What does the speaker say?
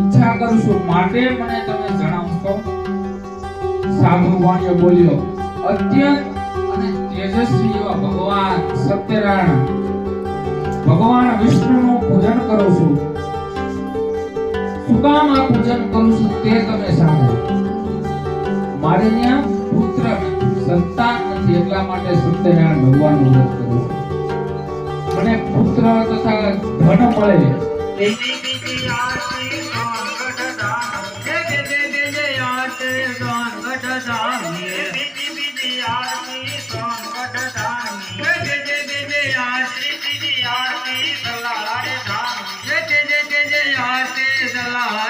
ઈચ્છા કરું છું માટે મને તમે જણાવશો? સાધુ વાણિયો બોલ્યો, અત્યંત અને તેજસ્વી એવા ભગવાન સત્યનારાયણ ભગવાન વિષ્ણુનું પૂજન કરું છું. શું કામ આ પૂજન કરું છું તે તમે સાંભળો. મારે ત્યાં પુત્ર સંતાન નથી એટલા માટે સત્યનારાયણ ભગવાનનું વ્રત કરું છું. મને પુત્ર તથા ધન મળે. સલાહ